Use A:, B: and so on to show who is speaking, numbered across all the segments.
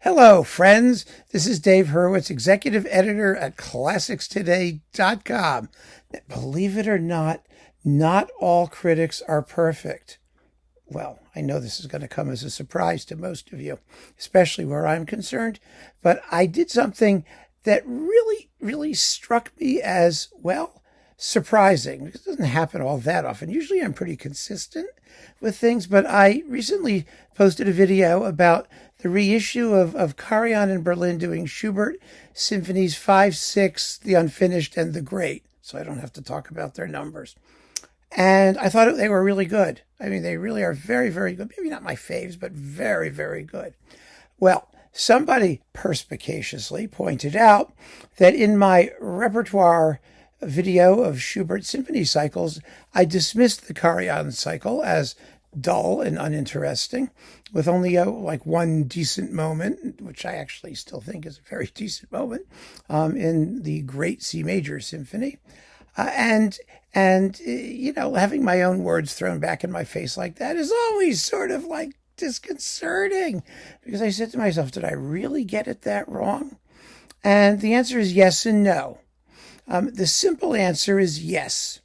A: Hello, friends. This is Dave Hurwitz, executive editor at ClassicsToday.com. Believe it or not all critics are perfect. Well, I know this is going to come as a surprise to most of you, especially where I'm concerned, but I did something that really struck me as, well, surprising. It doesn't happen all that often. Usually I'm pretty consistent with things, but I recently posted a video about the reissue of Karajan in Berlin doing Schubert symphonies 5, 6, the unfinished, and the great, so I don't have to talk about their numbers. And I thought they were really good. I mean, they really are very good. Maybe not my faves, but very good. Well, somebody perspicaciously pointed out that in my repertoire video of Schubert symphony cycles, I dismissed the Karajan cycle as dull and uninteresting, with only one decent moment, which I actually still think is a very decent moment, in the Great C Major Symphony. And having my own words thrown back in my face like that is always sort of like disconcerting, because I said to myself, did I really get it that wrong? And the answer is yes and no. The simple answer is yes.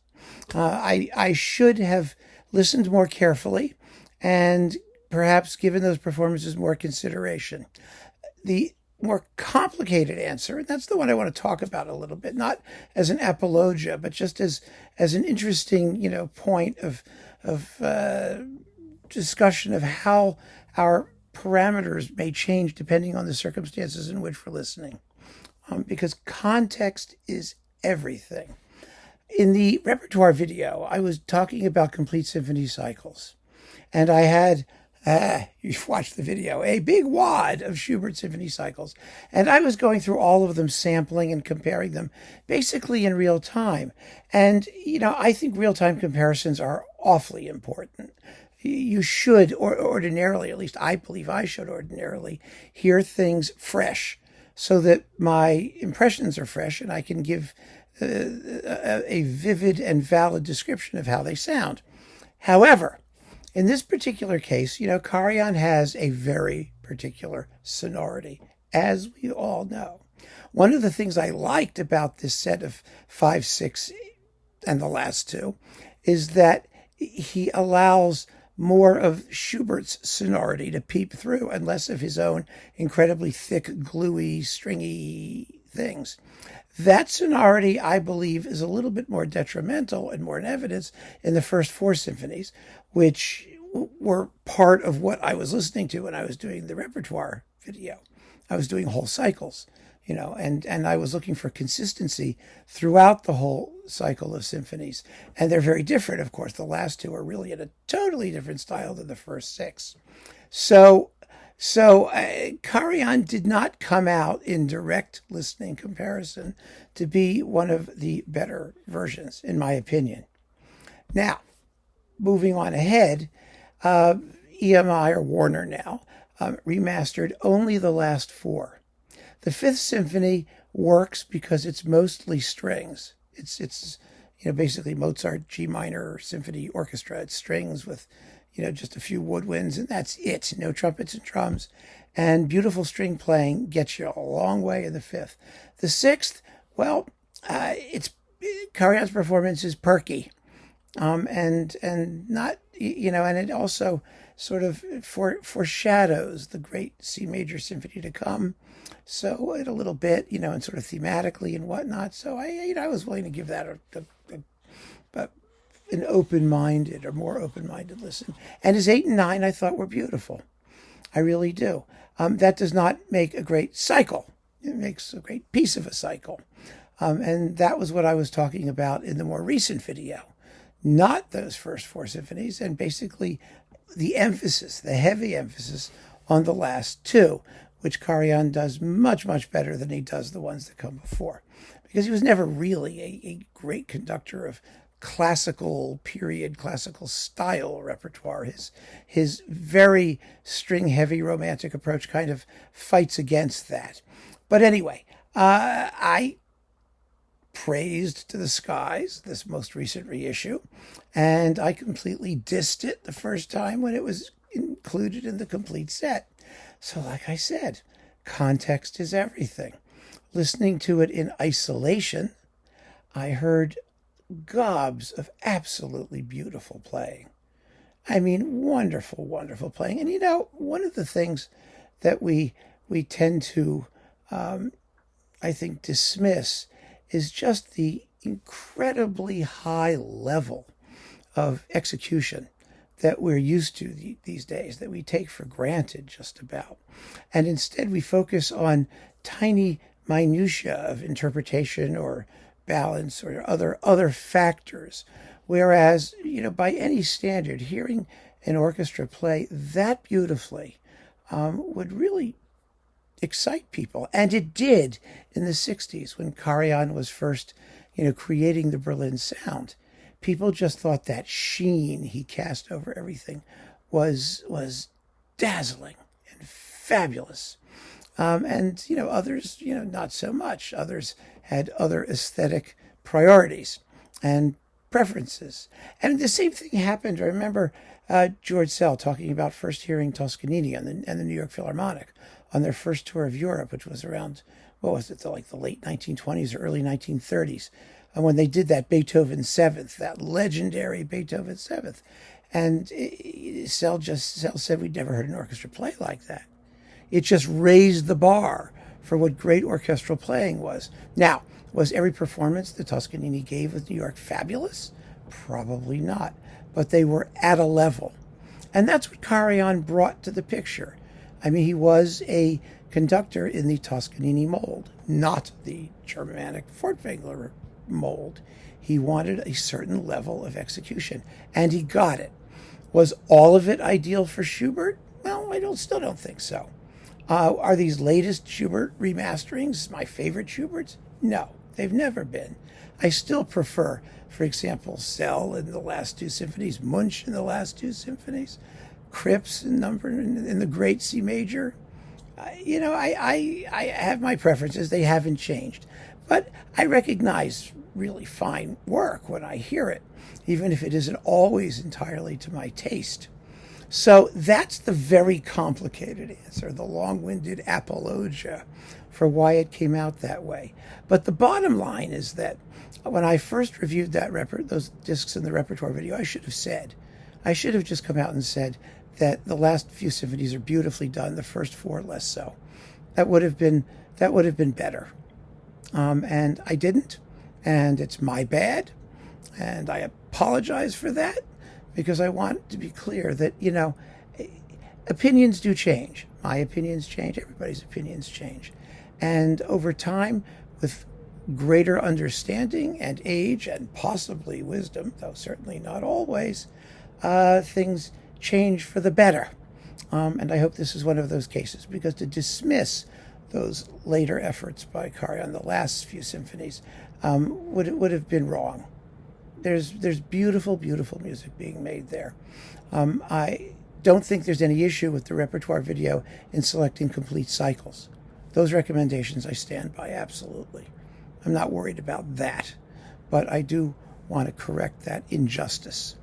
A: I should have listened more carefully and perhaps given those performances more consideration. The more complicated answer, and that's the one I want to talk about a little bit, not as an apologia, but just as an interesting, point of discussion of how our parameters may change depending on the circumstances in which we're listening, because context is everything. In the repertoire video, I was talking about complete symphony cycles, and I had, you've watched the video, a big wad of Schubert symphony cycles, and I was going through all of them, sampling and comparing them basically in real time. And, I think real-time comparisons are awfully important. You should, or ordinarily, at least I believe I should ordinarily, hear things fresh so that my impressions are fresh and I can give a vivid and valid description of how they sound. However, in this particular case, Karajan has a very particular sonority, as we all know. One of the things I liked about this set of 5, 6, and the last two is that he allows more of Schubert's sonority to peep through and less of his own incredibly thick, gluey, stringy things. That sonority, I believe, is a little bit more detrimental and more in evidence in the first 4 symphonies, which were part of what I was listening to when I was doing the repertoire video. I was doing whole cycles, and I was looking for consistency throughout the whole cycle of symphonies. And they're very different, of course. The last 2 are really in a totally different style than the first 6. So Karajan did not come out in direct listening comparison to be one of the better versions, in my opinion. Now, moving on ahead, EMI, or Warner now, remastered only the last 4. The 5th Symphony works because it's mostly strings. It's basically Mozart G minor symphony orchestra. It's strings with just a few woodwinds, and that's it. No trumpets and drums. And beautiful string playing gets you a long way in the 5th. The 6th, well, Karajan's performance is perky, and not, and it also sort of foreshadows the great C major symphony to come. So a little bit, and sort of thematically and whatnot. So I was willing to give that an open-minded or more open-minded listen. And his 8 and 9 I thought were beautiful. I really do. That does not make a great cycle. It makes a great piece of a cycle. And that was what I was talking about in the more recent video. Not those first 4 symphonies, and basically the heavy emphasis on the last 2, which Karajan does much better than he does the ones that come before. Because he was never really a great conductor of classical period, classical style repertoire. His very string-heavy romantic approach kind of fights against that. But anyway, I praised to the skies this most recent reissue, and I completely dissed it the first time when it was included in the complete set. So like I said, context is everything. Listening to it in isolation, I heard gobs of absolutely beautiful playing. I mean, wonderful, wonderful playing. And one of the things that we tend to, I think, dismiss is just the incredibly high level of execution that we're used to these days, that we take for granted just about. And instead we focus on tiny minutiae of interpretation or balance or other factors. Whereas, by any standard, hearing an orchestra play that beautifully would really excite people. And it did in the 60s when Karajan was first, creating the Berlin sound. People just thought that sheen he cast over everything was dazzling and fabulous. And others, not so much. Others had other aesthetic priorities and preferences. And the same thing happened. I remember George Sell talking about first hearing Toscanini and the New York Philharmonic on their first tour of Europe, which was around, the late 1920s or early 1930s. And when they did that Beethoven Seventh, that legendary Beethoven Seventh. And Sell said we'd never heard an orchestra play like that. It just raised the bar for what great orchestral playing was. Now, was every performance that Toscanini gave with New York fabulous? Probably not. But they were at a level. And that's what Karajan brought to the picture. I mean, he was a conductor in the Toscanini mold, not the Germanic Furtwängler mold. He wanted a certain level of execution, and he got it. Was all of it ideal for Schubert? Well, I still don't think so. Are these latest Schubert remasterings my favorite Schuberts? No, they've never been. I still prefer, for example, Sell in the last two symphonies, Munch in the last two symphonies, Cripps in the Great C Major. I have my preferences. They haven't changed. But I recognize really fine work when I hear it, even if it isn't always entirely to my taste. So that's the very complicated answer, the long-winded apologia for why it came out that way. But the bottom line is that when I first reviewed those discs in the repertoire video, I should have just come out and said that the last few symphonies are beautifully done, the first four less so. That would have been better. And I didn't, and it's my bad, and I apologize for that, because I want to be clear that, opinions do change. My opinions change, everybody's opinions change. And over time, with greater understanding and age and possibly wisdom, though certainly not always, things change for the better. And I hope this is one of those cases, because to dismiss those later efforts by Karajan, the last few symphonies, would have been wrong. There's beautiful, beautiful music being made there. I don't think there's any issue with the repertoire video in selecting complete cycles. Those recommendations I stand by, absolutely. I'm not worried about that. But I do want to correct that injustice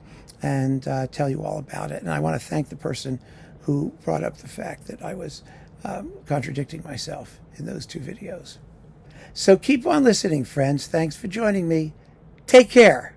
A: and tell you all about it. And I want to thank the person who brought up the fact that I was contradicting myself in those two videos. So keep on listening, friends. Thanks for joining me. Take care.